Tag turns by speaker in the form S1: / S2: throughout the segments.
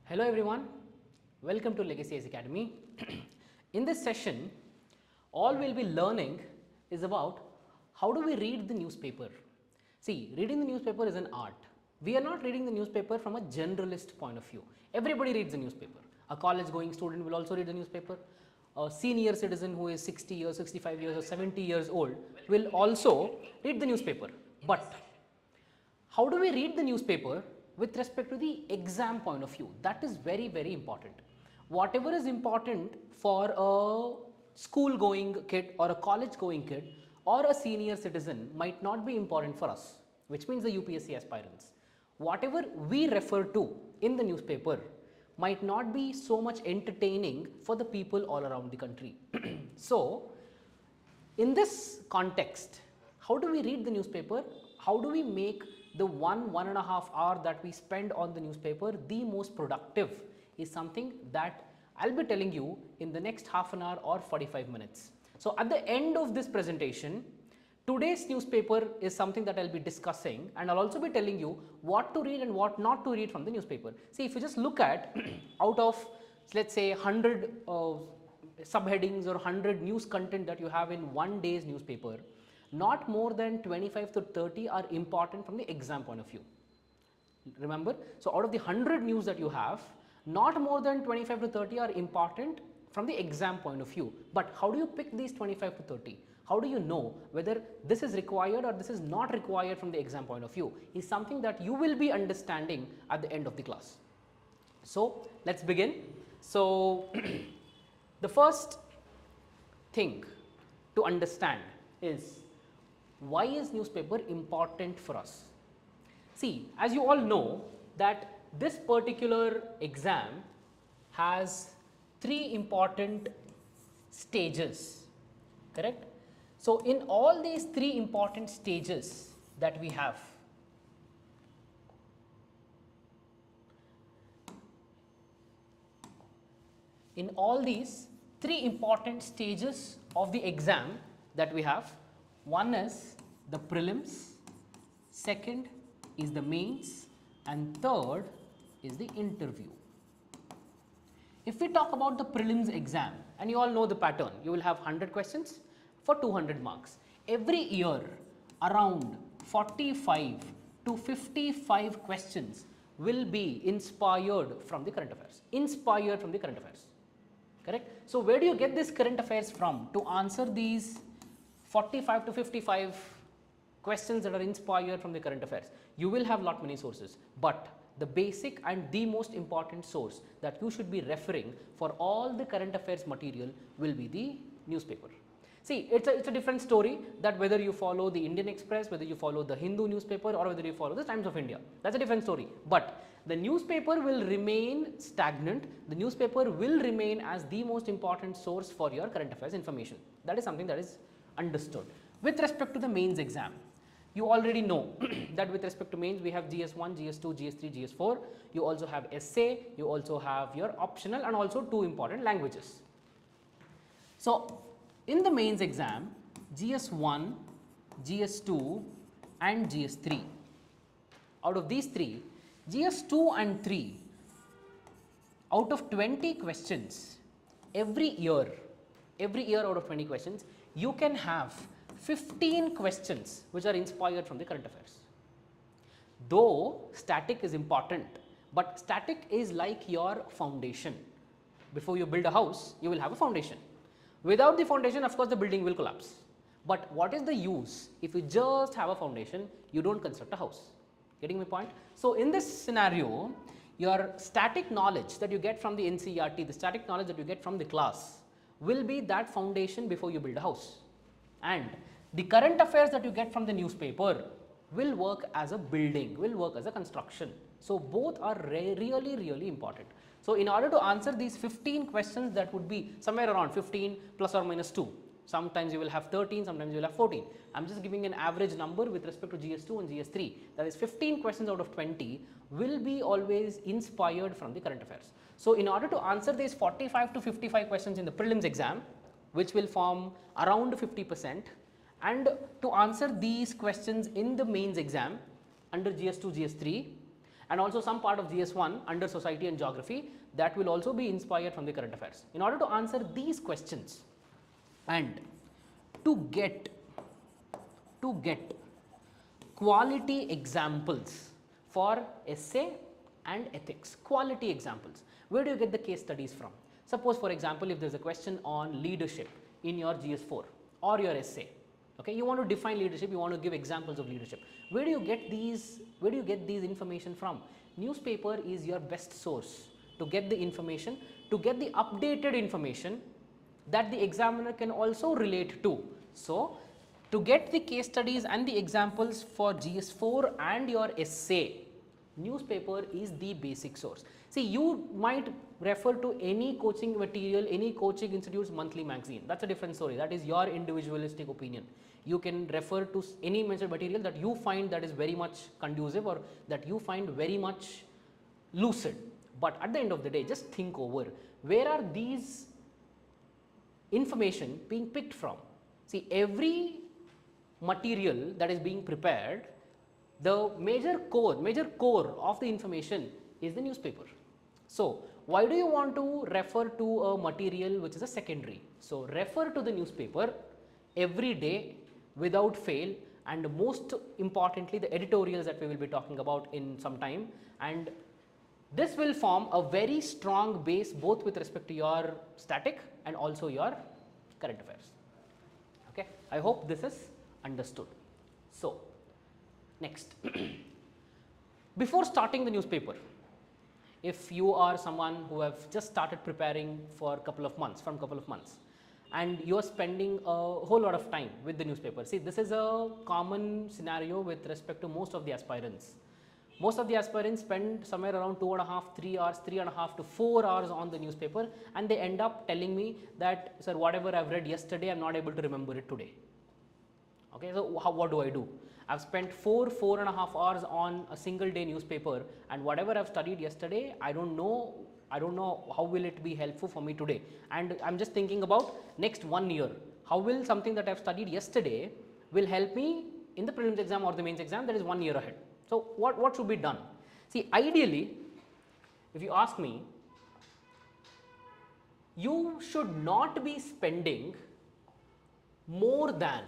S1: Hello everyone, welcome to Legacy IAS Academy. In this session, all we'll be learning is about how do we read the newspaper. See, reading the newspaper is an art. We are not reading the newspaper from a generalist point of view. Everybody reads the newspaper. A college going student will also read the newspaper. A senior citizen who is 60 years, 65 years or 70 years old will also read the newspaper. But how do we read the newspaper with respect to the exam point of view? That is very, very important. Whatever is important for a school going kid or a college going kid or a senior citizen might not be important for us, which means the UPSC aspirants. Whatever we refer to in the newspaper might not be so much entertaining for the people all around the country. So, in this context, how do we read the newspaper? How do we make the 1.5 hour that we spend on the newspaper the most productive is something that I'll be telling you in the next half an hour or 45 minutes. So, at the end of this presentation, today's newspaper is something that I'll be discussing, and I'll also be telling you what to read and what not to read from the newspaper. See, if you just look at out of, let's say, 100 subheadings or 100 news content that you have in one day's newspaper, not more than 25 to 30 are important from the exam point of view. Remember, so out of the 100 news that you have, not more than 25 to 30 are important from the exam point of view. But how do you pick these 25 to 30? How do you know whether this is required or this is not required from the exam point of view is something that you will be understanding at the end of the class. So, let's begin. So, the first thing to understand is, why is newspaper important for us? See, as you all know that this particular exam has 3 important stages, correct? So, in all these 3 important stages that we have, in all these 3 important stages of the exam that we have, one is the prelims, second is the mains, and third is the interview. If we talk about the prelims exam, and you all know the pattern, you will have 100 questions for 200 marks. Every year around 45 to 55 questions will be inspired from the current affairs, correct? So, where do you get this current affairs from to answer these 45 to 55 questions that are inspired from the current affairs? You will have lot many sources, but the basic and the most important source that you should be referring for all the current affairs material will be the newspaper. See, it's a different story that whether you follow the Indian Express, whether you follow the Hindu newspaper, or whether you follow the Times of India. That's a different story. But the newspaper will remain stagnant. The newspaper will remain as the most important source for your current affairs information. That is something that is understood. With respect to the mains exam, you already know that with respect to mains, we have GS1, GS2, GS3, GS4. You also have essay, you also have your optional, and also 2 important languages. So, in the mains exam, GS1, GS2 and GS3, out of these 3, GS2 and 3, out of 20 questions, every year out of 20 questions, you can have 15 questions which are inspired from the current affairs. Though static is important, but static is like your foundation. Before you build a house, you will have a foundation. Without the foundation, of course, the building will collapse. But what is the use if you just have a foundation, you don't construct a house? Getting my point? So, in this scenario, your static knowledge that you get from the NCERT, the static knowledge that you get from the class will be that foundation before you build a house. And the current affairs that you get from the newspaper will work as a building, will work as a construction. So, both are really important. So, in order to answer these 15 questions, that would be somewhere around 15 plus or minus 2. Sometimes you will have 13, sometimes you will have 14. I am just giving an average number with respect to GS2 and GS3. That is 15 questions out of 20 will be always inspired from the current affairs. So, in order to answer these 45 to 55 questions in the prelims exam, which will form around 50%, and to answer these questions in the mains exam under GS2, GS3, and also some part of GS1 under society and geography that will also be inspired from the current affairs. In order to answer these questions and to get quality examples for essay and ethics, quality examples. Where do you get the case studies from? Suppose for example, if there is a question on leadership in your GS4 or your essay, okay, you want to define leadership, you want to give examples of leadership. Where do you get these information from? Newspaper is your best source to get the information, to get the updated information that the examiner can also relate to. So, to get the case studies and the examples for GS4 and your essay, newspaper is the basic source. See, you might refer to any coaching material, any coaching institute's monthly magazine. That's a different story. That is your individualistic opinion. You can refer to any material that you find that is very much conducive or that you find very much lucid. But at the end of the day, just think over, where are these information being picked from? See, every material that is being prepared, the major core of the information is the newspaper. So, why do you want to refer to a material which is a secondary? So, refer to the newspaper every day without fail, and most importantly the editorials that we will be talking about in some time, and this will form a very strong base both with respect to your static and also your current affairs. Okay, I hope this is understood. So, next, before starting the newspaper, if you are someone who have just started preparing for a couple of months, and you are spending a whole lot of time with the newspaper. See, this is a common scenario with respect to most of the aspirants. Most of the aspirants spend somewhere around 3.5 to 4 hours on the newspaper, and they end up telling me that, sir, whatever I've read yesterday, I'm not able to remember it today. Okay, so what do I do? I've spent 4.5 hours on a single day newspaper, and whatever I've studied yesterday, I don't know how will it be helpful for me today. And I'm just thinking about next 1 year. How will something that I've studied yesterday will help me in the prelims exam or the mains exam that is 1 year ahead? So, what should be done? See, ideally, if you ask me, you should not be spending more than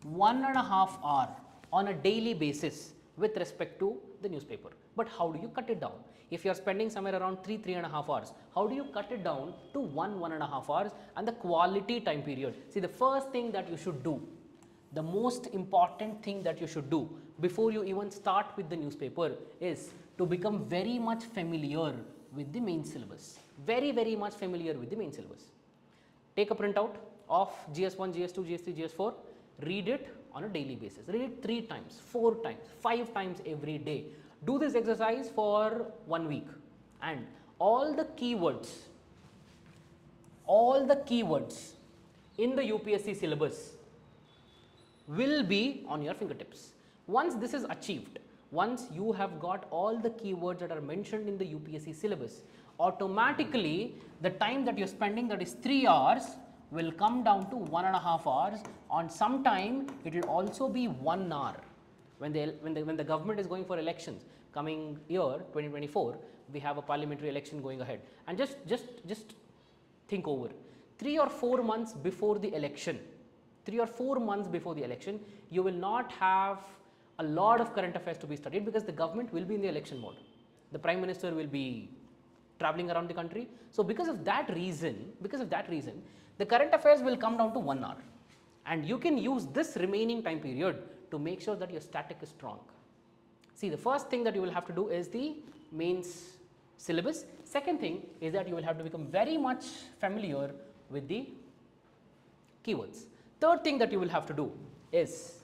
S1: 1.5 hours on a daily basis with respect to the newspaper. But how do you cut it down? If you are spending somewhere around 3.5 hours, how do you cut it down to 1.5 hours and the quality time period? See, the first thing that you should do, the most important thing that you should do before you even start with the newspaper is to become very much familiar with the main syllabus. Very much familiar with the main syllabus. Take a printout of GS1, GS2, GS3, GS4, read it on a daily basis. Read it 3 times, 4 times, 5 times every day. Do this exercise for 1 week, and all the keywords in the UPSC syllabus will be on your fingertips. Once this is achieved, once you have got all the keywords that are mentioned in the UPSC syllabus, automatically the time that you are spending, that is 3 hours, will come down to 1.5 hours. On some time it will also be 1 hour. When the government is going for elections, coming year 2024, we have a parliamentary election going ahead, and just think over 3 or 4 months before the election. 3 or 4 months before the election, you will not have a lot of current affairs to be studied because the government will be in the election mode. The Prime Minister will be traveling around the country. So, because of that reason, the current affairs will come down to 1 hour, and you can use this remaining time period to make sure that your static is strong. See, the first thing that you will have to do is the mains syllabus. Second thing is that you will have to become very much familiar with the keywords. Third thing that you will have to do is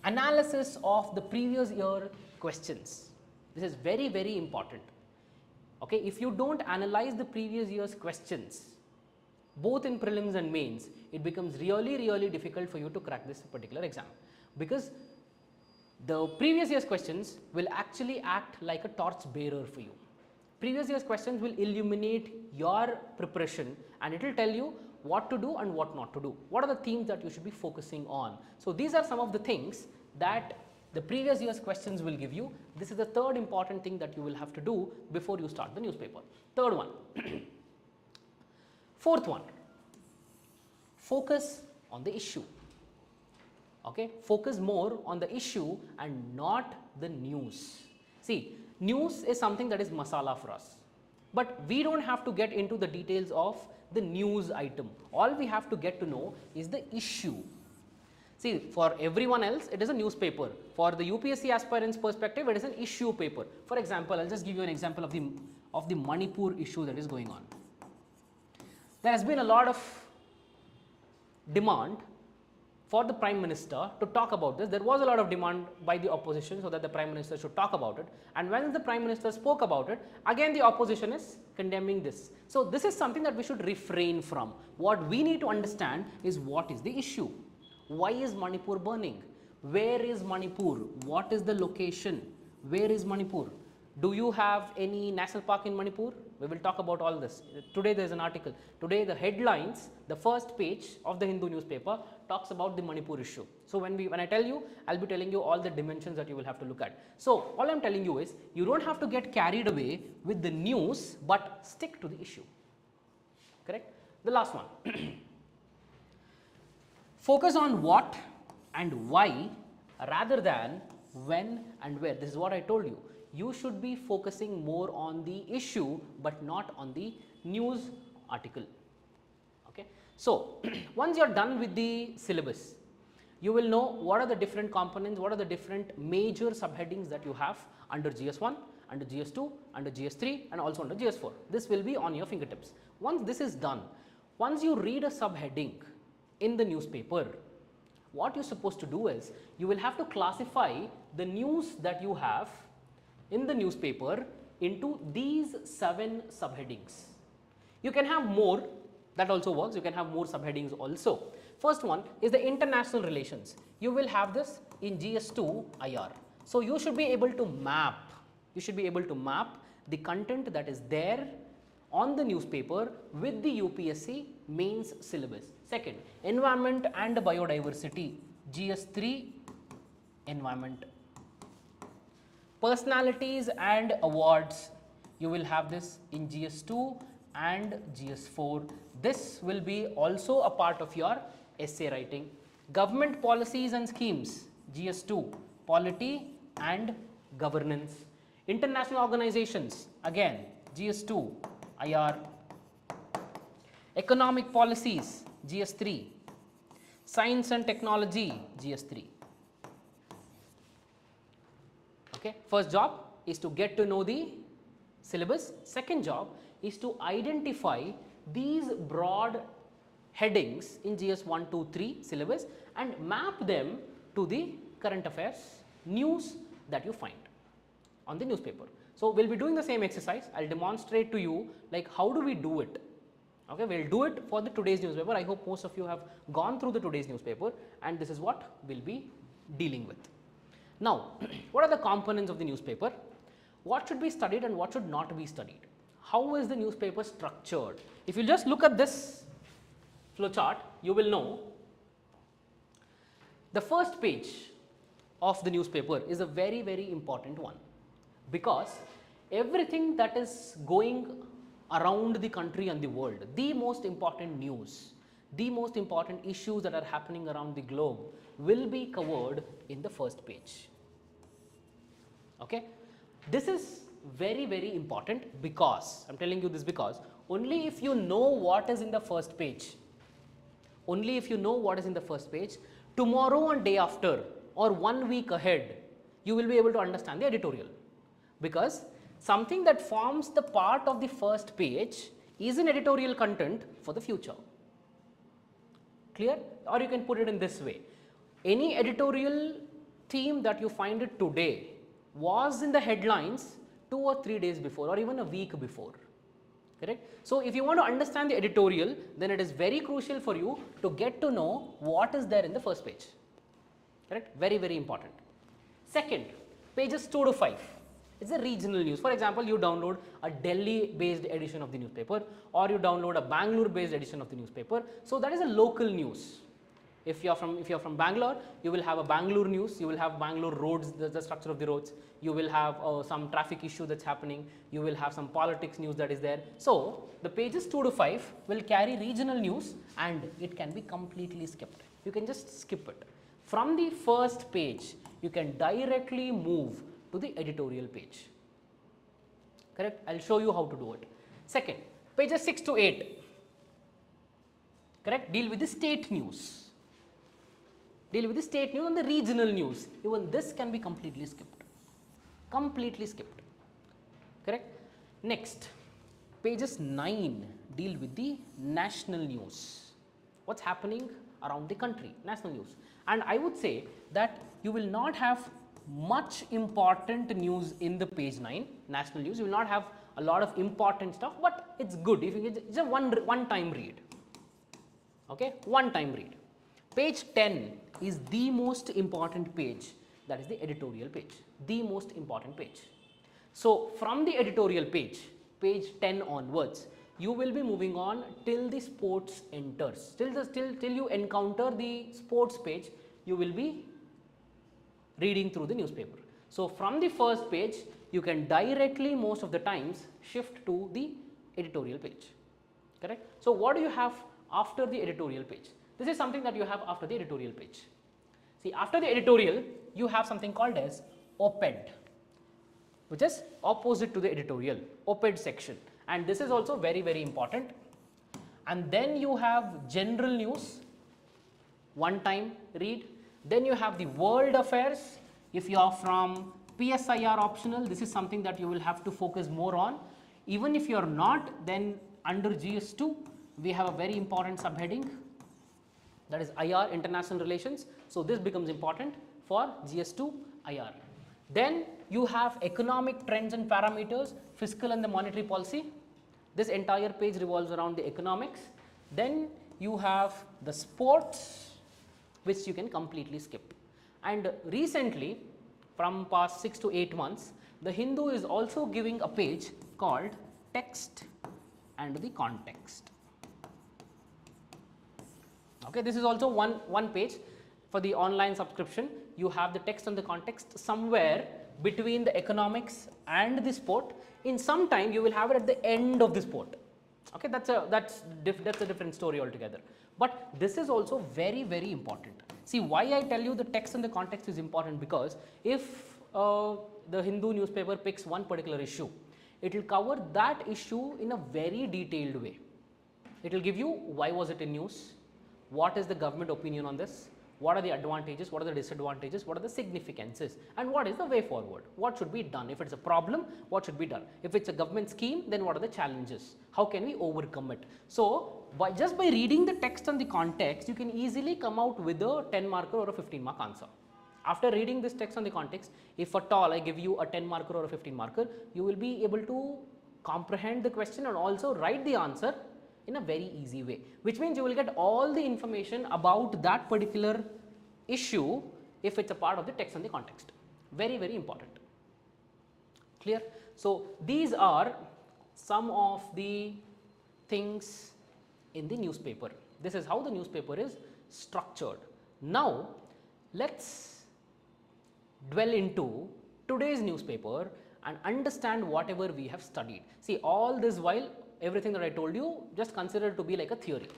S1: analysis of the previous year questions. This is very important. Okay, if you don't analyze the previous year's questions, both in prelims and mains, it becomes really difficult for you to crack this particular exam, because the previous year's questions will actually act like a torch bearer for you. Previous year's questions will illuminate your preparation, and it will tell you what to do and what not to do. What are the themes that you should be focusing on? So, these are some of the things that The previous year's questions will give you. This is the third important thing that you will have to do before you start the newspaper. Third one. Fourth one, focus on the issue. Okay, focus more on the issue and not the news. See, news is something that is masala for us, but we don't have to get into the details of the news item. All we have to get to know is the issue. See, for everyone else, it is a newspaper. For the UPSC aspirants' perspective, it is an issue paper. For example, I'll just give you an example of the Manipur issue that is going on. There has been a lot of demand for the Prime Minister to talk about this. There was a lot of demand by the opposition so that the Prime Minister should talk about it. And when the Prime Minister spoke about it, again the opposition is condemning this. So this is something that we should refrain from. What we need to understand is what is the issue. Why is Manipur burning? Where is Manipur? What is the location? Where is Manipur? Do you have any national park in Manipur? We will talk about all this. Today there is an article. Today the headlines, the first page of the Hindu newspaper talks about the Manipur issue. So when I tell you, I'll be telling you all the dimensions that you will have to look at. So all I'm telling you is you don't have to get carried away with the news, but stick to the issue. Correct? The last one. Focus on what and why rather than when and where. This is what I told you. You should be focusing more on the issue but not on the news article. Okay. So once you are done with the syllabus, you will know what are the different components, what are the different major subheadings that you have under GS1, under GS2, under GS3 and also under GS4. This will be on your fingertips. Once this is done, once you read a subheading in the newspaper, what you're supposed to do is you will have to classify the news that you have in the newspaper into these 7 subheadings. You can have more, that also works. You can have more subheadings also. First one is the international relations. You will have this in GS2 IR. So you should be able to map. You should be able to map the content that is there on the newspaper with the UPSC mains syllabus. Second, environment and biodiversity, GS3 environment. Personalities and awards, you will have this in GS2 and GS4. This will be also a part of your essay writing. Government policies and schemes, GS2, polity and governance. International organizations, again GS2, IR. Economic policies, GS3. Science and technology, GS3. Okay. First job is to get to know the syllabus. Second job is to identify these broad headings in GS1, 2, 3 syllabus and map them to the current affairs news that you find on the newspaper. So we'll be doing the same exercise. I'll demonstrate to you like how do we do it. Okay, we'll do it for the today's newspaper. I hope most of you have gone through the today's newspaper and this is what we'll be dealing with. Now, what are the components of the newspaper? What should be studied and what should not be studied? How is the newspaper structured? If you just look at this flowchart, you will know the first page of the newspaper is a very, very important one because everything that is going around the country and the world, the most important news, the most important issues that are happening around the globe will be covered in the first page. Okay. This is very, very important because, I am telling you this because only if you know what is in the first page, only if you know what is in the first page, tomorrow and day after or 1 week ahead, you will be able to understand the editorial because something that forms the part of the first page is an editorial content for the future. Clear? Or you can put it in this way. Any editorial theme that you find it today was in the headlines 2 or 3 days before or even a week before. Correct? So if you want to understand the editorial, then it is very crucial for you to get to know what is there in the first page. Correct? Very, very important. Second, pages 2 to 5. It's a regional news. For example, you download a Delhi based edition of the newspaper or you download a Bangalore based edition of the newspaper. So that is a local news. If you're from Bangalore, you will have a Bangalore news, you will have Bangalore roads, the structure of the roads, you will have some traffic issue that's happening, you will have some politics news that is there. So, the pages 2 to 5 will carry regional news and it can be completely skipped. You can just skip it. From the first page, you can directly move to the editorial page. Correct? I will show you how to do it. Second, pages 6 to 8, correct, deal with the state news. Deal with the state news and the regional news. Even this can be completely skipped. Completely skipped. Correct? Next, pages 9 deal with the national news. What's happening around the country? National news. And I would say that you will not have much important news in the page 9, national news. You will not have a lot of important stuff, but it's good. If you, it's a one time read. Okay? One time read. Page 10 is the most important page, that is the editorial page, the most important page. So, from the editorial page, page 10 onwards, you will be moving on till the sports enters, till you encounter the sports page, you will be reading through the newspaper. So, from the first page, you can directly most of the times shift to the editorial page, correct. So, what do you have after the editorial page? This is something that you have after the editorial page. See, after the editorial, you have something called as op-ed, which is opposite to the editorial, op-ed section, and this is also very, very important. And then you have general news, one time read. Then you have the world affairs. If you are from PSIR optional, this is something that you will have to focus more on. Even if you are not, then under GS2, we have a very important subheading, that is IR, international relations. So, this becomes important for GS2 IR. Then you have economic trends and parameters, fiscal and the monetary policy. This entire page revolves around the economics. Then you have the sports, which you can completely skip. And recently, from past 6 to 8 months, the Hindu is also giving a page called text and the context. Okay, this is also one page. For the online subscription, you have the text and the context somewhere between the economics and the sport. In some time, you will have it at the end of the sport. Okay, that's a different story altogether. But this is also very, very important. See, why I tell you the text and the context is important, because if the Hindu newspaper picks one particular issue, it will cover that issue in a very detailed way. It will give you why was it in news, what is the government opinion on this, what are the advantages, what are the disadvantages, what are the significances, and what is the way forward, what should be done. If it's a problem, what should be done. If it's a government scheme, then what are the challenges, how can we overcome it. So, just by reading the text and the context, you can easily come out with a 10 marker or a 15 mark answer. After reading this text and the context, if at all I give you a 10 marker or a 15 marker, you will be able to comprehend the question and also write the answer in a very easy way, which means you will get all the information about that particular issue if it's a part of the text and the context. Very, very important. Clear? So, these are some of the things in the newspaper. This is how the newspaper is structured. Now, let's dwell into today's newspaper and understand whatever we have studied. See, all this while, everything that I told you, just consider it to be like a theory.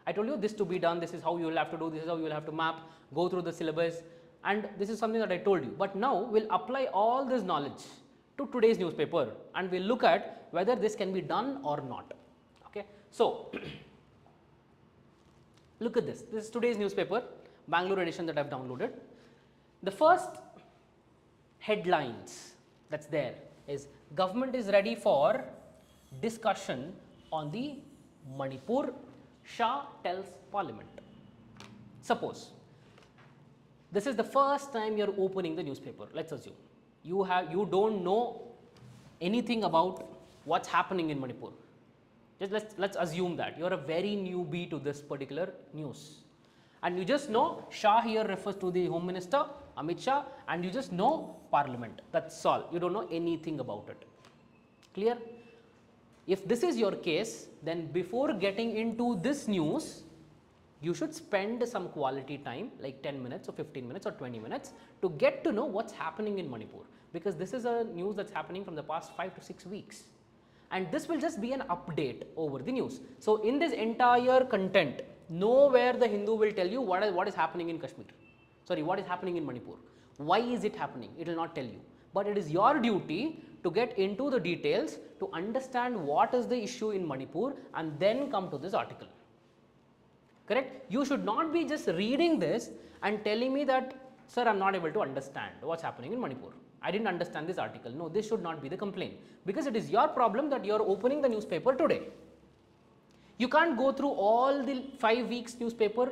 S1: I told you this to be done, this is how you will have to do, this is how you will have to map, go through the syllabus, and this is something that I told you. But now, we will apply all this knowledge to today's newspaper and we will look at whether this can be done or not. Okay. So, look at this. This is today's newspaper, Bangalore edition that I have downloaded. The first headlines that's there is government is ready for discussion on the Manipur, Shah tells parliament. Suppose this is the first time you are opening the newspaper. Let's assume you don't know anything about what's happening in Manipur. Just let's assume that you are a very newbie to this particular news, and you just know Shah here refers to the Home Minister Amit Shah, and you just know Parliament. That's all. You don't know anything about it. Clear? If this is your case, then before getting into this news, You should spend some quality time like 10 minutes or 15 minutes or 20 minutes to get to know what's happening in Manipur, because this is a news that's happening from the past 5 to 6 weeks. And this will just be an update over the news. So in this entire content, nowhere the Hindu will tell you what is happening in Kashmir. Sorry, what is happening in Manipur. Why is it happening? It will not tell you. But it is your duty to get into the details to understand what is the issue in Manipur and then come to this article. Correct? You should not be just reading this and telling me that, sir, I am not able to understand what's happening in Manipur. I didn't understand this article. No, this should not be the complaint, because it is your problem that you are opening the newspaper today. You can't go through all the 5 weeks newspaper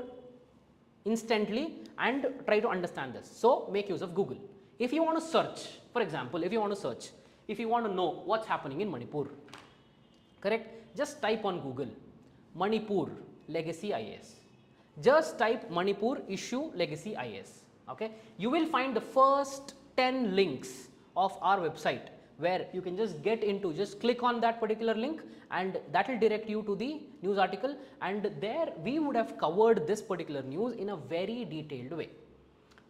S1: instantly and try to understand this. So make use of Google. If you want to search, for example, if you want to know what's happening in Manipur, correct? Just type on Google, Manipur Legacy IAS. Just type Manipur issue Legacy IAS. Okay, you will find the first 10 links of our website where you can just get into, just click on that particular link and that will direct you to the news article, and there we would have covered this particular news in a very detailed way.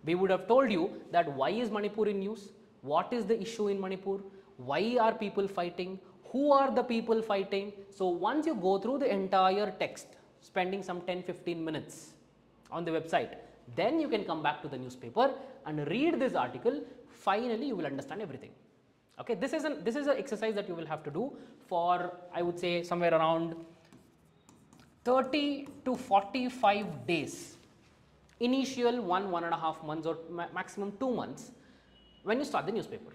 S1: We would have told you that why is Manipur in news, what is the issue in Manipur, why are people fighting, who are the people fighting. So once you go through the entire text, spending some 10-15 minutes on the website, then you can come back to the newspaper and read this article. Finally, you will understand everything. Okay, this is an exercise that you will have to do for, I would say, somewhere around 30 to 45 days. Initial 1.5 months or maximum 2 months when you start the newspaper.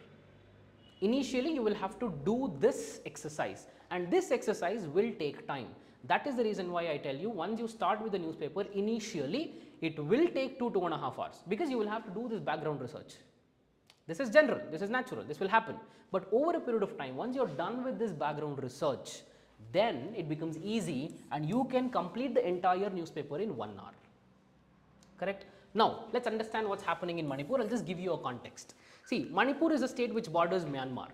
S1: Initially, you will have to do this exercise, and this exercise will take time. That is the reason why I tell you, once you start with the newspaper, initially it will take 2.5 hours, because you will have to do this background research. This is general, this is natural, this will happen. But over a period of time, once you are done with this background research, then it becomes easy and you can complete the entire newspaper in 1 hour. Correct? Now, let's understand what's happening in Manipur. I'll just give you a context. See, Manipur is a state which borders Myanmar,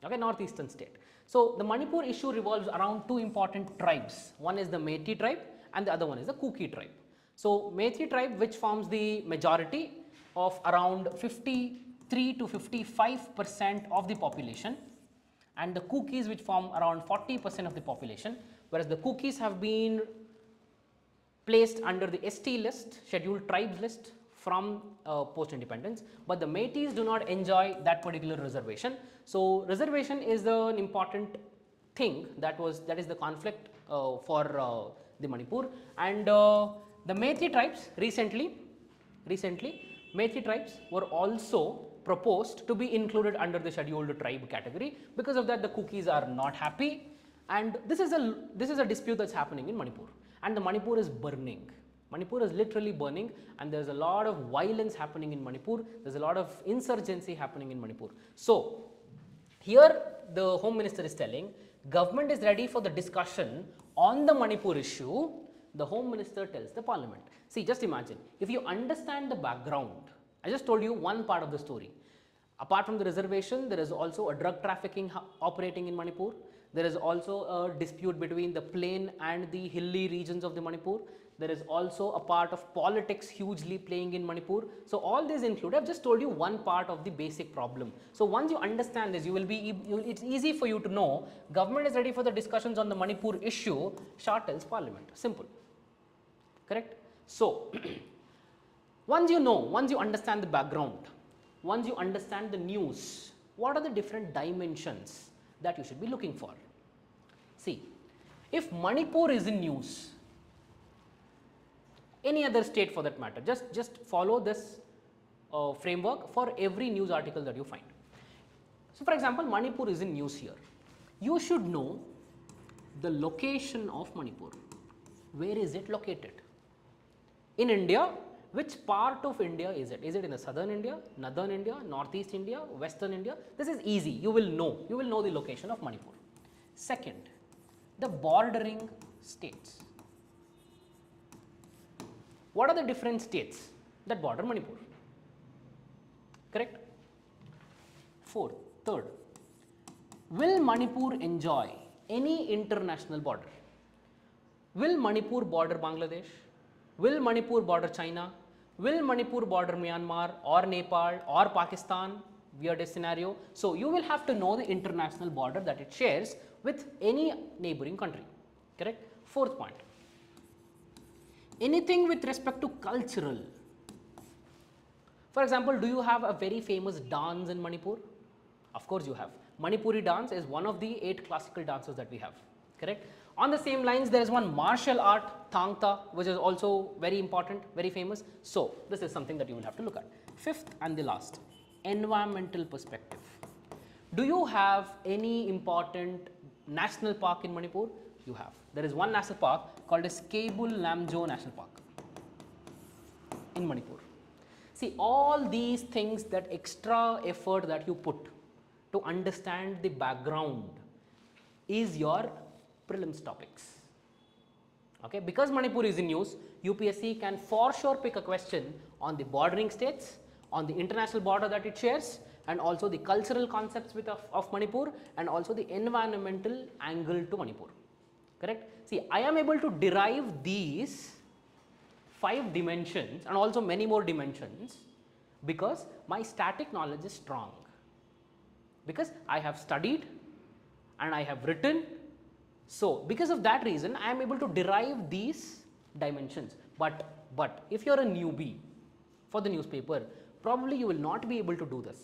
S1: okay, northeastern state. So, the Manipur issue revolves around 2 important tribes. One is the Meitei tribe and the other one is the Kuki tribe. So, Meitei tribe, which forms the majority of around 53 to 55% of the population, and the Kukis, which form around 40% of the population, whereas the Kukis have been placed under the ST list, scheduled tribes list from post-independence, but the Meiteis do not enjoy that particular reservation. So, reservation is an important thing that is the conflict for the Manipur, and the Meitei tribes recently Meitei tribes were also proposed to be included under the scheduled tribe category. Because of that, the Kukis are not happy, and this is a dispute that's happening in Manipur, and the Manipur is burning. Manipur is literally burning, and there's a lot of violence happening in Manipur. There's a lot of insurgency happening in Manipur. So here the Home Minister is telling government is ready for the discussion on the Manipur issue. The Home Minister tells the Parliament. See, just imagine, if you understand the background, I just told you one part of the story. Apart from the reservation, there is also a drug trafficking operating in Manipur. There is also a dispute between the plain and the hilly regions of the Manipur. There is also a part of politics hugely playing in Manipur. So all these include, I've just told you one part of the basic problem. So once you understand this, it's easy for you to know government is ready for the discussions on the Manipur issue. Shah tells Parliament. Simple. Correct? So once you understand the background, once you understand the news, what are the different dimensions that you should be looking for? See, if Manipur is in news, any other state for that matter, just follow this framework for every news article that you find. So for example, Manipur is in news here. You should know the location of Manipur. Where is it located? In India, which part of India is it? Is it in the southern India, northern India, northeast India, western India? This is easy. You will know the location of Manipur. Second, the bordering states. What are the different states that border Manipur? Correct? Third, will Manipur enjoy any international border? Will Manipur border Bangladesh? Will Manipur border China? Will Manipur border Myanmar or Nepal or Pakistan? Weirdest scenario. So you will have to know the international border that it shares with any neighboring country. Correct? Fourth point. Anything with respect to cultural. For example, do you have a very famous dance in Manipur? Of course you have. Manipuri dance is one of the 8 classical dances that we have. Correct? On the same lines, there is one martial art, Thang Ta, which is also very important, very famous. So this is something that you will have to look at. Fifth and the last, environmental perspective. Do you have any important national park in Manipur? You have. There is one national park called as Kebul Lamjo National Park in Manipur. See, all these things, that extra effort that you put to understand the background is your prelims topics. Okay, because Manipur is in news, UPSC can for sure pick a question on the bordering states, on the international border that it shares, and also the cultural concepts of Manipur, and also the environmental angle to Manipur. Correct? See, I am able to derive these 5 dimensions and also many more dimensions because my static knowledge is strong. Because I have studied and I have written. So because of that reason, I am able to derive these dimensions. But if you are a newbie for the newspaper, probably you will not be able to do this.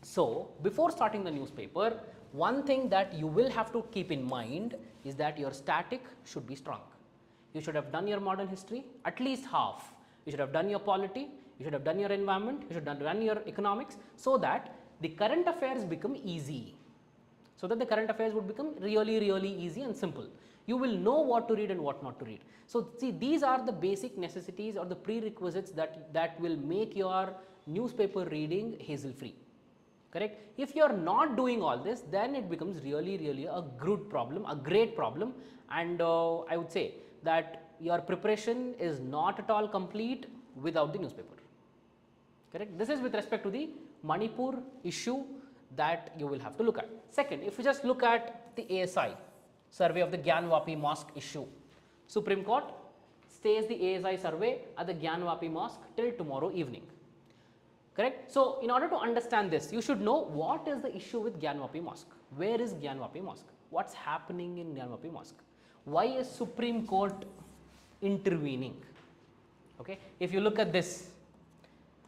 S1: So before starting the newspaper, one thing that you will have to keep in mind is that your static should be strong. You should have done your modern history, at least half. You should have done your polity, you should have done your environment, you should have done your economics, so that the current affairs become easy. So that the current affairs would become really, really easy and simple. You will know what to read and what not to read. So see, these are the basic necessities or the prerequisites that will make your newspaper reading hassle free. Correct? If you are not doing all this, then it becomes really, really a good problem, a great problem, and I would say that your preparation is not at all complete without the newspaper. Correct? This is with respect to the Manipur issue that you will have to look at. Second, if you just look at the ASI, survey of the Gyanvapi Mosque issue, Supreme Court stays the ASI survey at the Gyanvapi Mosque till tomorrow evening. Correct? So in order to understand this, you should know what is the issue with Gyanvapi Mosque. Where is Gyanvapi Mosque? What's happening in Gyanvapi Mosque? Why is Supreme Court intervening? Okay, if you look at this,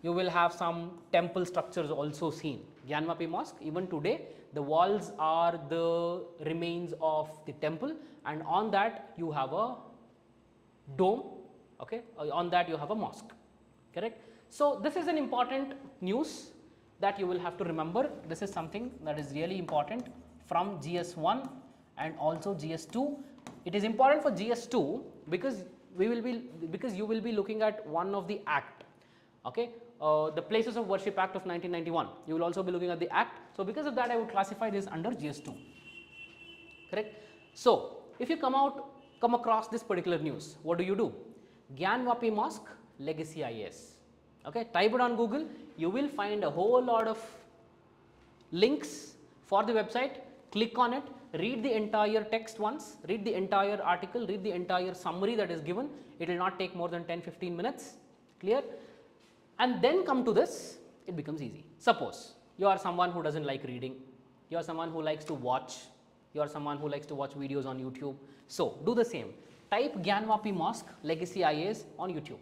S1: you will have some temple structures also seen. Gyanvapi Mosque, even today, the walls are the remains of the temple, and on that you have a dome. Okay, on that you have a mosque. Correct? So this is an important news that you will have to remember. This is something that is really important from GS1 and also GS2. It is important for GS2 because you will be looking at one of the act. Okay, the Places of Worship Act of 1991. You will also be looking at the act. So because of that, I would classify this under GS2. Correct? So if you come across this particular news, what do? Gyanvapi Mosque Legacy IAS. Okay, type it on Google. You will find a whole lot of links for the website. Click on it. Read the entire text once. Read the entire article. Read the entire summary that is given. It will not take more than 10-15 minutes. Clear? And then come to this, it becomes easy. Suppose you are someone who doesn't like reading, you are someone who likes to watch, you are someone who likes to watch videos on YouTube. So do the same. Type Gyanvapi Mosque Legacy IAS on YouTube.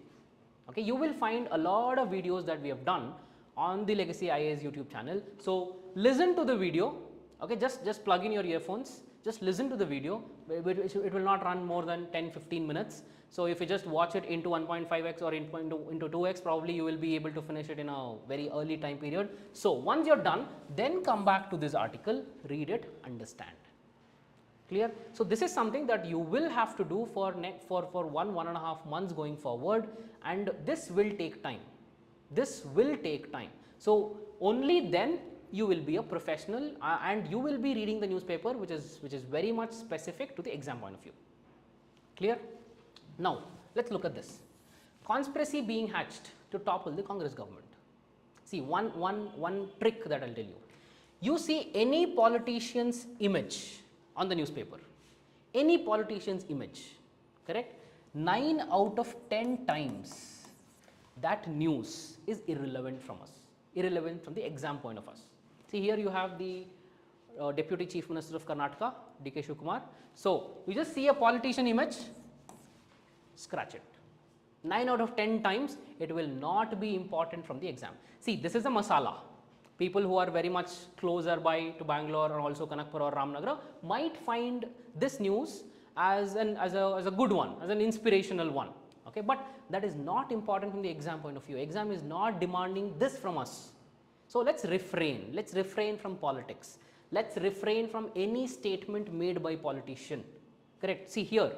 S1: Okay, you will find a lot of videos that we have done on the Legacy IAS YouTube channel. So listen to the video. Okay, just plug in your earphones. Just listen to the video. It will not run more than 10-15 minutes. So if you just watch it into 1.5x or into 2x, probably you will be able to finish it in a very early time period. So once you're done, then come back to this article, read it, understand. Clear? So this is something that you will have to do for 1.5 months going forward, and this will take time. This will take time. So only then you will be a professional and you will be reading the newspaper, which is very much specific to the exam point of view. Clear? Now let's look at this. Conspiracy being hatched to topple the Congress government. See, one trick that I'll tell you. You see any politician's image on the newspaper, any politician's image, correct? 9 out of 10 times that news is irrelevant from us, irrelevant from the exam point of us. See, here you have the Deputy Chief Minister of Karnataka, D.K. Shivakumar. So, you just see a politician image, scratch it. 9 out of 10 times it will not be important from the exam. See, this is a masala. People who are very much closer by to Bangalore or also Kanakpur or Ramnagar might find this news as a good one, as an inspirational one. Okay, but that is not important from the exam point of view. Exam is not demanding this from us. So let's refrain from politics. Let's refrain from any statement made by politician. Correct. See here,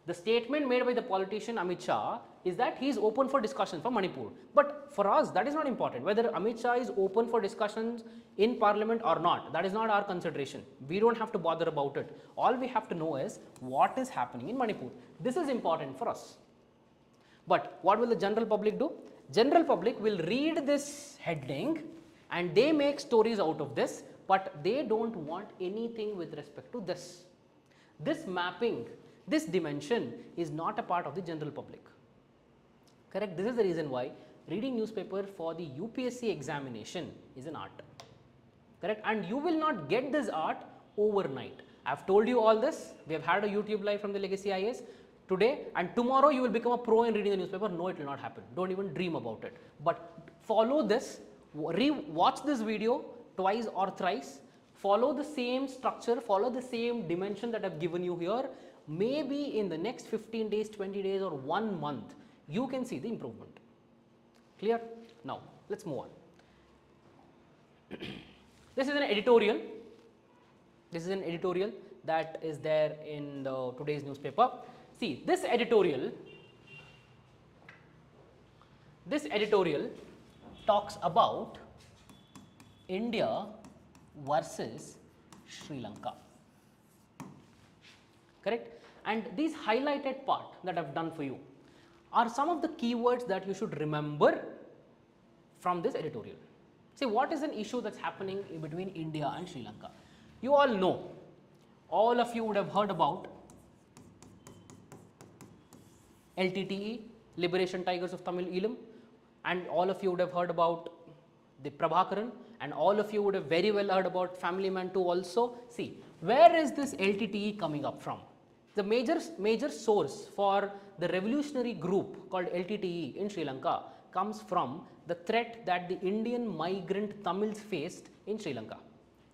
S1: the statement made by the politician Amit Shah is that he is open for discussion for Manipur. But for us, that is not important. Whether Amit Shah is open for discussions in parliament or not, that is not our consideration. We don't have to bother about it. All we have to know is what is happening in Manipur. This is important for us. But what will the general public do? General public will read this heading and they make stories out of this, but they don't want anything with respect to this. This mapping, this dimension is not a part of the general public. Correct? This is the reason why reading newspaper for the UPSC examination is an art. Correct? And you will not get this art overnight. I have told you all this. We have had a YouTube live from the Legacy IAS today, and tomorrow you will become a pro in reading the newspaper. No, it will not happen. Don't even dream about it. But follow this, watch this video twice or thrice, follow the same structure, follow the same dimension that I have given you here. Maybe in the next 15 days, 20 days or 1 month, you can see the improvement. Clear? Now, let's move on. This is an editorial. This is an editorial that is there in today's newspaper. See, this editorial talks about India versus Sri Lanka. Correct? And this highlighted part that I have done for you are some of the keywords that you should remember from this editorial. See, what is an issue that's happening between India and Sri Lanka? You all know, all of you would have heard about LTTE, Liberation Tigers of Tamil Eelam, and all of you would have heard about the Prabhakaran, and all of you would have very well heard about Family Man 2 also. See, where is this LTTE coming up from? The major source for the revolutionary group called LTTE in Sri Lanka comes from the threat that the Indian migrant Tamils faced in Sri Lanka.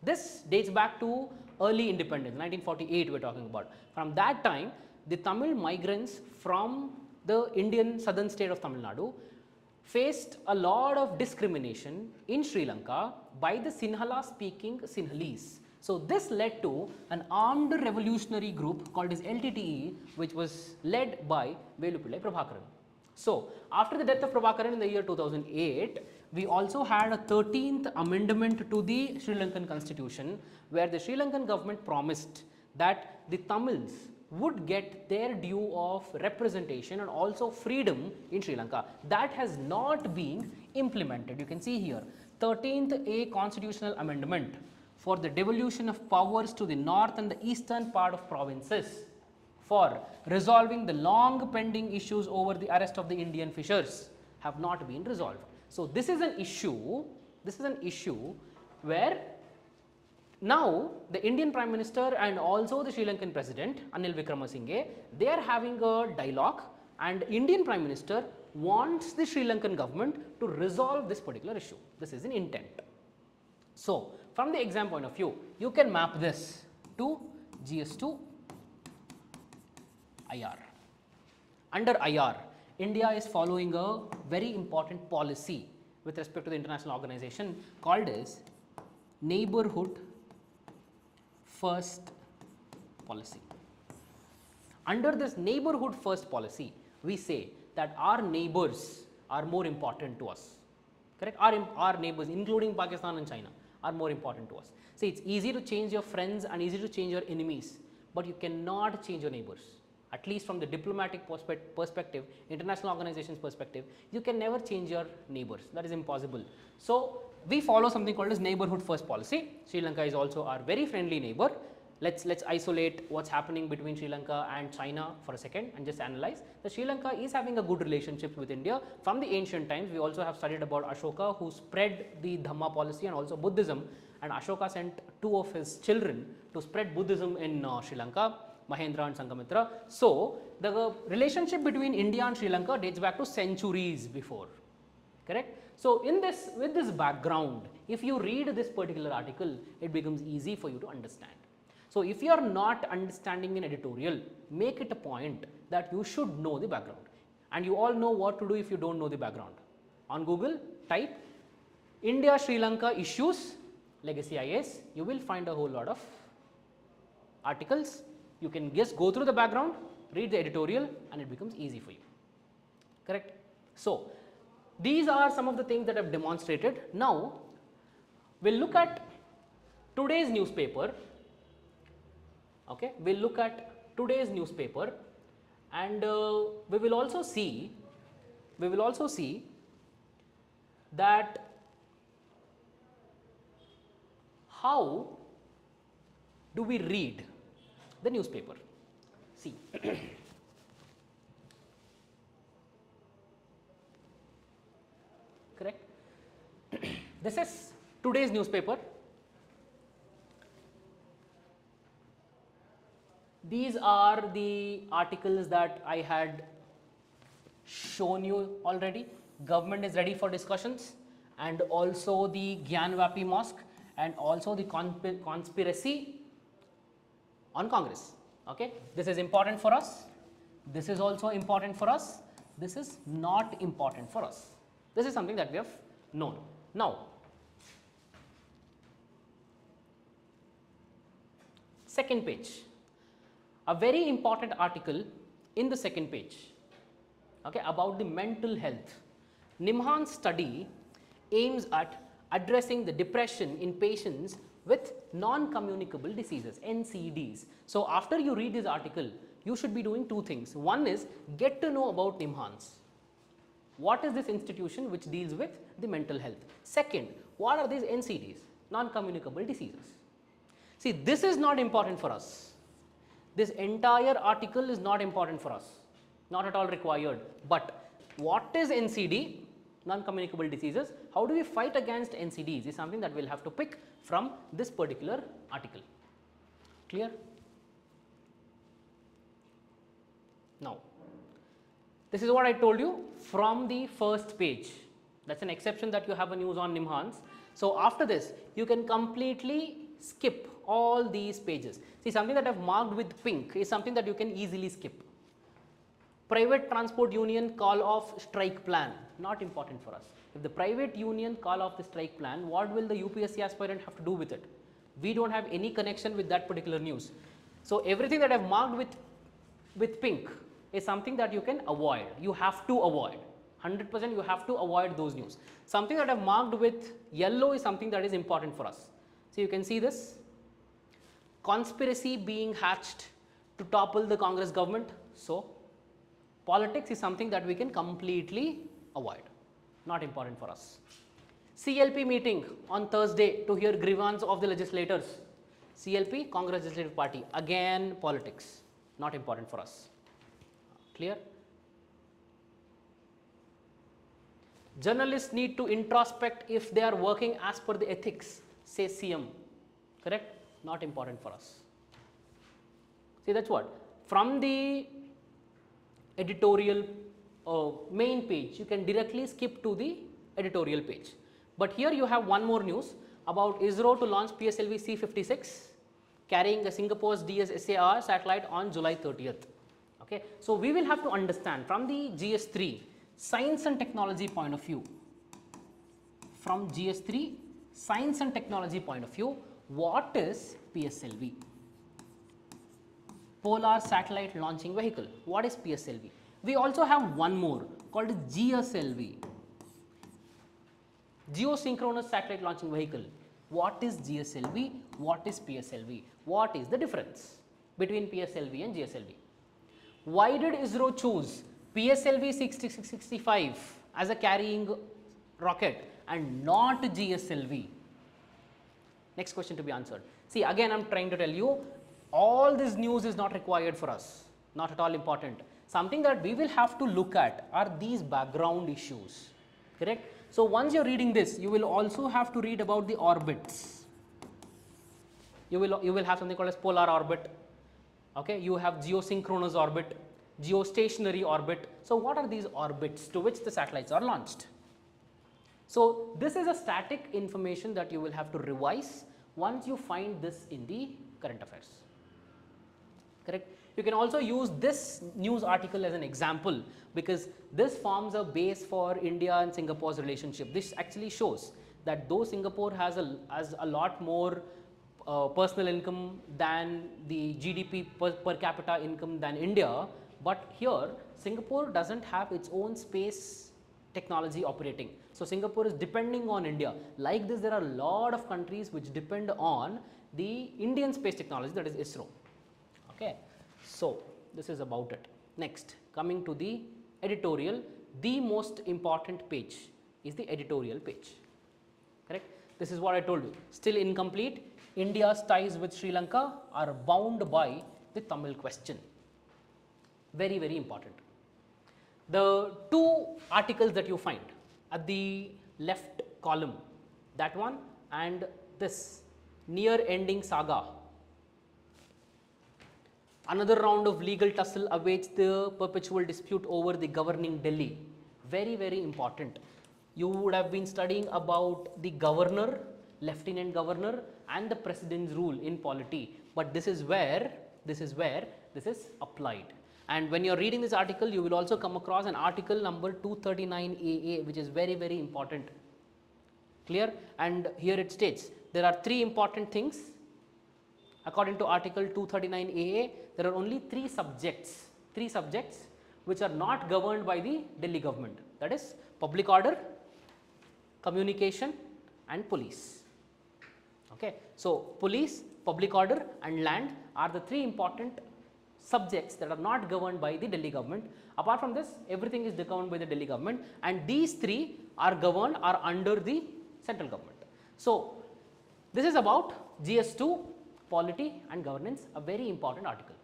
S1: This dates back to early independence, 1948 we are talking about. From that time, the Tamil migrants from the Indian southern state of Tamil Nadu faced a lot of discrimination in Sri Lanka by the Sinhala speaking Sinhalese. So, this led to an armed revolutionary group called as LTTE, which was led by Velupillai Prabhakaran. So, after the death of Prabhakaran in the year 2008, we also had a 13th amendment to the Sri Lankan constitution, where the Sri Lankan government promised that the Tamils would get their due of representation and also freedom in Sri Lanka. That has not been implemented. You can see here, 13th A constitutional amendment for the devolution of powers to the north and the eastern part of provinces for resolving the long pending issues over the arrest of the Indian fishers have not been resolved. So, this is an issue where now the Indian Prime Minister and also the Sri Lankan President Anil Wickremesinghe, they are having a dialogue, and Indian Prime Minister wants the Sri Lankan government to resolve this particular issue. This is an intent. So, from the exam point of view, you can map this to GS2 IR. Under IR, India is following a very important policy with respect to the international organization called as Neighborhood First policy. Under this Neighborhood First policy, we say that our neighbors are more important to us. Correct? Our neighbors, including Pakistan and China, are more important to us. See, it's easy to change your friends and easy to change your enemies, but you cannot change your neighbors. At least from the diplomatic perspective, international organizations perspective, you can never change your neighbors. That is impossible. So, we follow something called as Neighborhood First policy. Sri Lanka is also our very friendly neighbor. let's isolate what's happening between Sri Lanka and China for a second and just analyze. The Sri Lanka is having a good relationship with India from the ancient times. We also have studied about Ashoka, who spread the Dhamma policy and also Buddhism, and Ashoka sent 2 of his children to spread Buddhism in Sri Lanka, Mahendra and Sangamitra. So the relationship between India and Sri Lanka dates back to centuries before, correct? So with this background, if you read this particular article, it becomes easy for you to understand. So if you are not understanding an editorial, make it a point that you should know the background, and you all know what to do if you don't know the background. On Google, type India Sri Lanka issues legacy IAS, you will find a whole lot of articles. You can just go through the background, read the editorial, and it becomes easy for you, correct? So these are some of the things that I have demonstrated. Now we'll look at today's newspaper. Okay, we'll look at today's newspaper, and we will also see that how do we read the newspaper. See, correct? This is today's newspaper. These are the articles that I had shown you already. Government is ready for discussions, and also the Gyanvapi Mosque, and also the conspiracy on Congress. Okay, this is important for us. This is also important for us. This is not important for us. This is something that we have known. Now, second page. A very important article in the second page, okay, about the mental health. Nimhan's study aims at addressing the depression in patients with non-communicable diseases, NCDs. So after you read this article, you should be doing 2 things. One is get to know about Nimhan's. What is this institution which deals with the mental health? Second, what are these NCDs, non-communicable diseases? See, this is not important for us. This entire article is not important for us, not at all required. But what is NCD, non-communicable diseases? How do we fight against NCDs is something that we will have to pick from this particular article. Clear? Now, this is what I told you from the first page. That's an exception that you have a news on Nimhan's. So after this, you can completely skip all these pages. See, something that I have marked with pink is something that you can easily skip. Private transport union call off strike plan, not important for us. If the private union call off the strike plan, what will the UPSC aspirant have to do with it? We don't have any connection with that particular news. So everything that I have marked with pink is something that you can avoid. You have to avoid. 100% you have to avoid those news. Something that I have marked with yellow is something that is important for us. So you can see this conspiracy being hatched to topple the Congress government. So politics is something that we can completely avoid, not important for us. CLP meeting on Thursday to hear grievance of the legislators. CLP, Congress Legislative Party, again politics, not important for us. Clear? Journalists need to introspect if they are working as per the ethics, says CM. Correct? Not important for us. See, that's what. From the editorial main page, you can directly skip to the editorial page. But here you have one more news about ISRO to launch PSLV C56 carrying a Singapore's DSSAR satellite on July 30th. Okay. So we will have to understand from the GS3 science and technology point of view, from GS3 science and technology point of view, what is PSLV? Polar Satellite Launching Vehicle. What is PSLV? We also have one more called GSLV, Geosynchronous Satellite Launching Vehicle. What is GSLV? What is PSLV? What is the difference between PSLV and GSLV? Why did ISRO choose PSLV 6665 as a carrying rocket and not GSLV? Next question to be answered. See, again I am trying to tell you, All this news is not required for us, not at all important. Something that we will have to look at are these background issues, correct? So once you're reading this, you will also have to read about the orbits. You will have something called as polar orbit, okay? You have geosynchronous orbit, geostationary orbit. So what are these orbits to which the satellites are launched? So this is a static information that you will have to revise once you find this in the current affairs, correct? You can also use this news article as an example, because this forms a base for India and Singapore's relationship. This actually shows that though Singapore has a lot more personal income than the GDP per capita income than India, but here Singapore doesn't have its own space technology operating. So Singapore is depending on India. Like this, there are a lot of countries which depend on the Indian space technology, that is ISRO. Okay. So this is about it. Next, coming to the editorial, the most important page is the editorial page, correct? This is what I told you. Still incomplete. India's ties with Sri Lanka are bound by the Tamil question. Very, very important. The two articles that you find at the left column, that one and this, near ending saga. Another round of legal tussle awaits the perpetual dispute over the governing Delhi. Very, very important. You would have been studying about the governor, lieutenant governor and the president's rule in polity, but this is where this is applied. And when you are reading this article, you will also come across an article number 239 AA, which is very, very important. Clear? And here it states there are three important things. According to article 239 AA, there are only three subjects which are not governed by the Delhi government, that is public order, communication and police. Okay. So police, public order and land are the three important subjects that are not governed by the Delhi government. Apart from this, everything is governed by the Delhi government, and these three are under the central government. So this is about GS2, polity and governance, a very important article.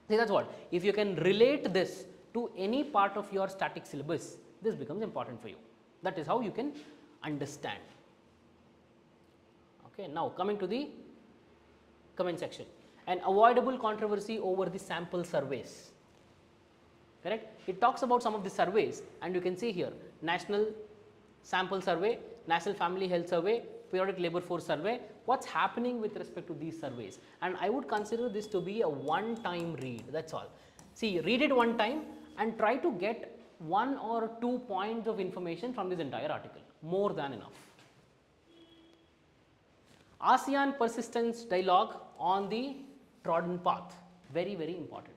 S1: See, that's what, if you can relate this to any part of your static syllabus, this becomes important for you. That is how you can understand. Okay, now coming to the comment section. An avoidable controversy over the sample surveys, correct? It talks about some of the surveys, and you can see here National Sample Survey, National Family Health Survey, Periodic Labour Force Survey. What's happening with respect to these surveys? And I would consider this to be a one-time read, that's all. See, read it one time and try to get 1 or 2 points of information from this entire article, more than enough. ASEAN persistence dialogue on the trodden path, very, very important,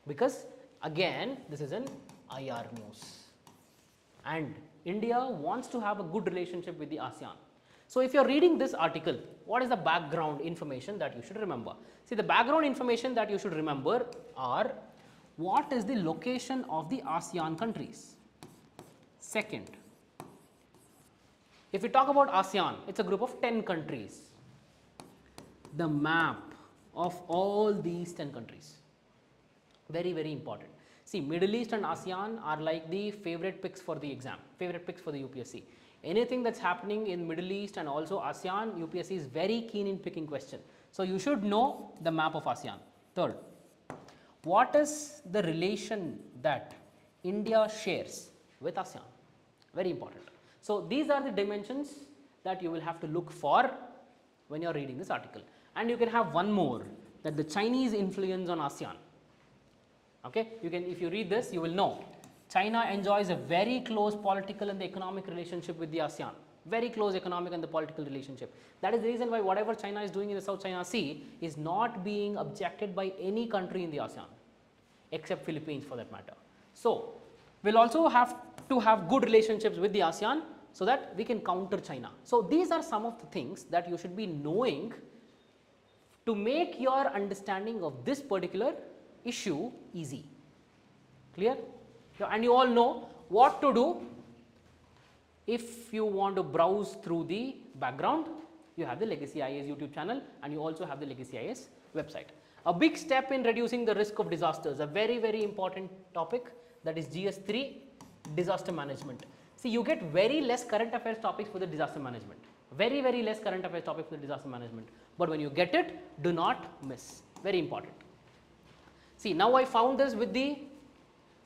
S1: because again this is an IR news and India wants to have a good relationship with the ASEAN. So if you are reading this article, what is the background information that you should remember? See, the background information that you should remember are, what is the location of the ASEAN countries? Second, if we talk about ASEAN, it's a group of 10 countries. The map of all these 10 countries, very, very important. See, Middle East and ASEAN are like the favorite picks for the exam, favorite picks for the UPSC. Anything that's happening in Middle East and also ASEAN, UPSC is very keen in picking question. So you should know the map of ASEAN. Third, what is the relation that India shares with ASEAN? Very important. So these are the dimensions that you will have to look for when you are reading this article. And you can have one more, that the Chinese influence on ASEAN. Okay, you can, if you read this, you will know China enjoys a very close political and economic relationship with the ASEAN, very close economic and the political relationship. That is the reason why whatever China is doing in the South China Sea is not being objected by any country in the ASEAN, except Philippines for that matter. So we'll also have to have good relationships with the ASEAN so that we can counter China. So these are some of the things that you should be knowing to make your understanding of this particular issue easy. Clear? And you all know what to do if you want to browse through the background. You have the Legacy IAS YouTube channel and you also have the Legacy IAS website. A big step in reducing the risk of disasters, a very important topic, that is GS3, disaster management. See, you get very less current affairs topics for the disaster management, very less current affairs topics for the disaster management, but when you get it, do not miss, very important. See, now I found this with the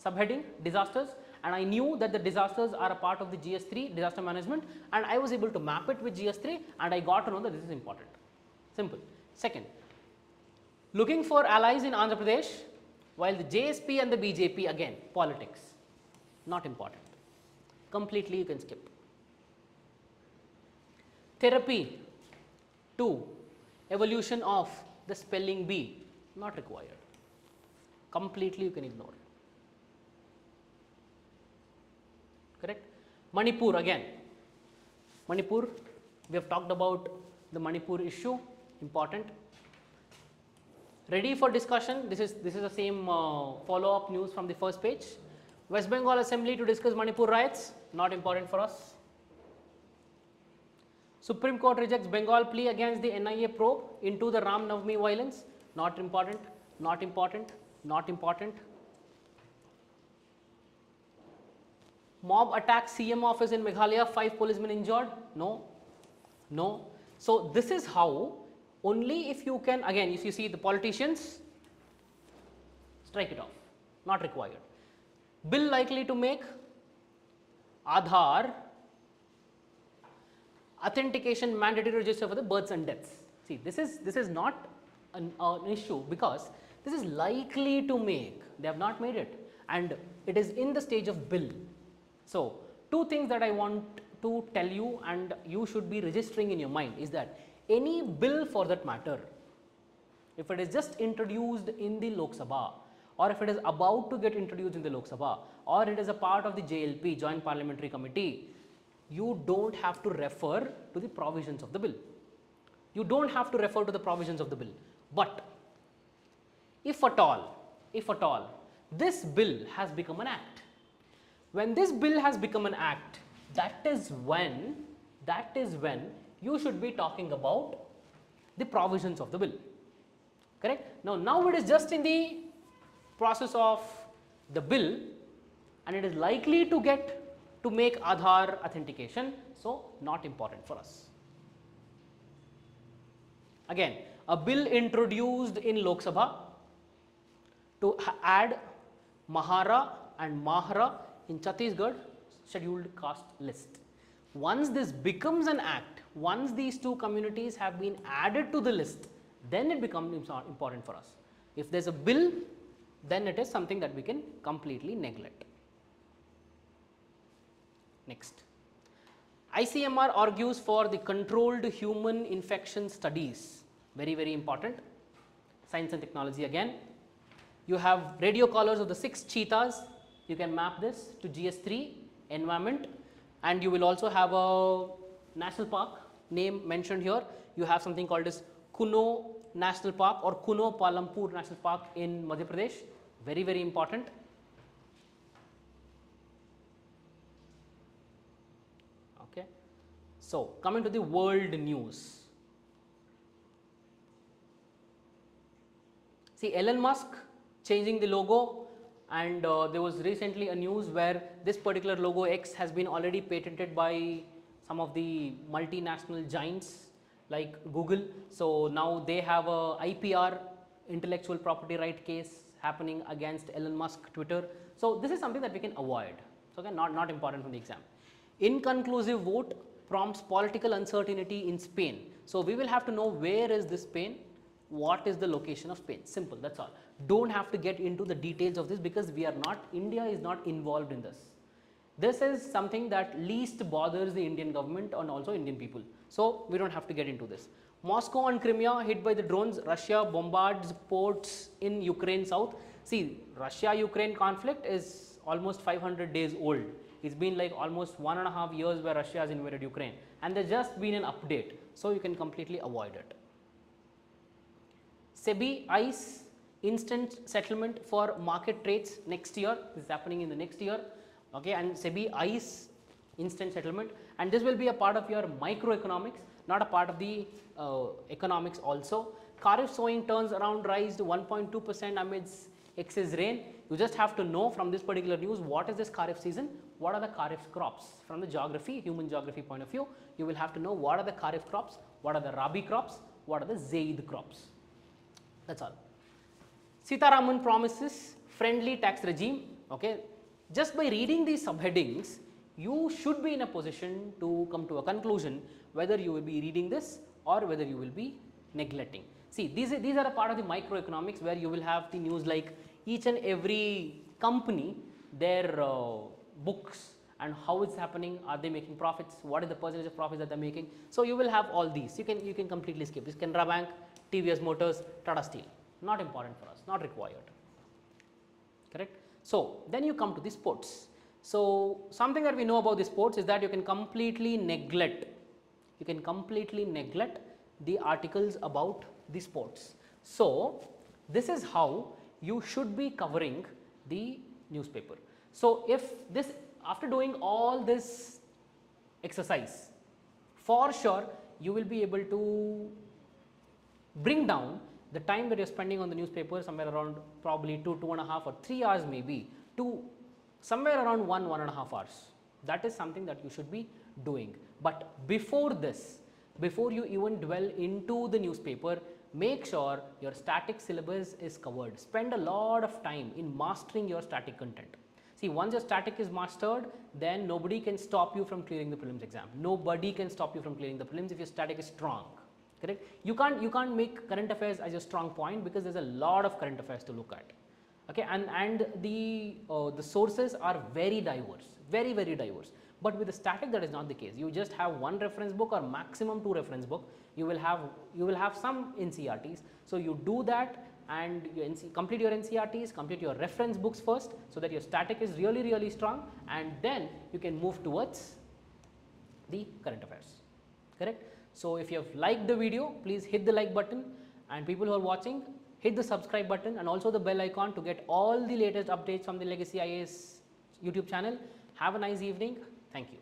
S1: subheading disasters, and I knew that the disasters are a part of the GS3 disaster management, and I was able to map it with GS3, and I got to know that this is important. Simple. Second, looking for allies in Andhra Pradesh, while the JSP and the BJP, again politics, not important, completely you can skip. Therapy 2, evolution of the spelling bee, not required, completely you can ignore. Correct. Manipur, again, Manipur, we have talked about the Manipur issue, important. Ready for discussion, this is the same follow up news from the first page. West Bengal Assembly to discuss Manipur riots, not important for us. Supreme Court rejects Bengal plea against the NIA probe into the Ram Navami violence, not important, not important, not important. Mob attacks CM office in Meghalaya, 5 policemen injured, no, no. So this is how, only if you can, again if you see the politicians, strike it off, not required. Bill likely to make Aadhaar authentication mandatory register for the births and deaths. See, this is not an issue, because this is likely to make, they have not made it, and it is in the stage of bill. So, two things that I want to tell you and you should be registering in your mind is that any bill for that matter, if it is just introduced in the Lok Sabha, or if it is about to get introduced in the Lok Sabha, or it is a part of the JLP, Joint Parliamentary Committee, you don't have to refer to the provisions of the bill. You don't have to refer to the provisions of the bill. But if at all, this bill has become an act. When this bill has become an act, that is when you should be talking about the provisions of the bill. Correct? Now it is just in the process of the bill, and it is likely to make Aadhaar authentication, so not important for us. Again, a bill introduced in Lok Sabha to add Mahara and Mahra in Chhattisgarh scheduled caste list. Once this becomes an act, once these two communities have been added to the list, then it becomes important for us. If there is a bill, then it is something that we can completely neglect. Next, ICMR argues for the controlled human infection studies, very important. Science and technology again. You have radio collars of the 6 cheetahs, you can map this to GS3, environment, and you will also have a national park name mentioned here. You have something called as Kuno National Park or Kuno Palampur National Park in Madhya Pradesh, very important. Okay. So, coming to the world news. See, Elon Musk changing the logo, and there was recently a news where this particular logo X has been already patented by some of the multinational giants like Google. So now they have a IPR, intellectual property right case happening against Elon Musk Twitter. So this is something that we can avoid. So again, not important from the exam. Inconclusive vote prompts political uncertainty in Spain. So we will have to know where is this Spain, what is the location of Spain, simple, that's all. Don't have to get into the details of this because we are not, India is not involved in this. This is something that least bothers the Indian government and also Indian people. So we don't have to get into this. Moscow and Crimea hit by the drones, Russia bombards ports in Ukraine south. See, Russia-Ukraine conflict is almost 500 days old. It's been like almost 1.5 years where Russia has invaded Ukraine, and there's just been an update. So you can completely avoid it. SEBI ICE instant settlement for market trades next year. This is happening in the next year. Okay, and SEBI ICE instant settlement, and this will be a part of your microeconomics, not a part of the economics also. Kharif sowing turns around rise to 1.2% amidst excess rain. You just have to know from this particular news what is this Kharif season, what are the Kharif crops. From the geography, human geography point of view, you will have to know what are the Kharif crops, what are the Rabi crops, what are the Zaid crops. That's all. Sitaraman promises friendly tax regime. Okay, just by reading these subheadings, you should be in a position to come to a conclusion whether you will be reading this or whether you will be neglecting. See, these are a part of the microeconomics where you will have the news like each and every company, their books and how it's happening, are they making profits, what is the percentage of profits that they're making. So you will have all these. You can completely skip this. Canara Bank, TVS Motors, Tata Steel. Not important for us, not required. Correct? So then you come to the sports. So something that we know about the sports is that you can completely neglect the articles about the sports. So this is how you should be covering the newspaper. So if this, after doing all this exercise, for sure you will be able to bring down the time that you're spending on the newspaper somewhere around probably 2.5 or 3 hours maybe to somewhere around 1.5 hours. That is something that you should be doing. But before this, before you even dwell into the newspaper, make sure your static syllabus is covered. Spend a lot of time in mastering your static content. See, once your static is mastered, then nobody can stop you from clearing the prelims exam. Nobody can stop you from clearing the prelims if your static is strong. Correct? You can't make current affairs as your strong point because there's a lot of current affairs to look at. Okay, and the sources are very diverse, very diverse. But with the static, that is not the case. You just have one reference book or maximum 2 reference book. You will have some NCRTs. So you do that and you complete your NCRTs, complete your reference books first, so that your static is really strong, and then you can move towards the current affairs. Correct? So if you have liked the video, please hit the like button, and people who are watching, hit the subscribe button and also the bell icon to get all the latest updates from the Legacy IAS YouTube channel. Have a nice evening. Thank you.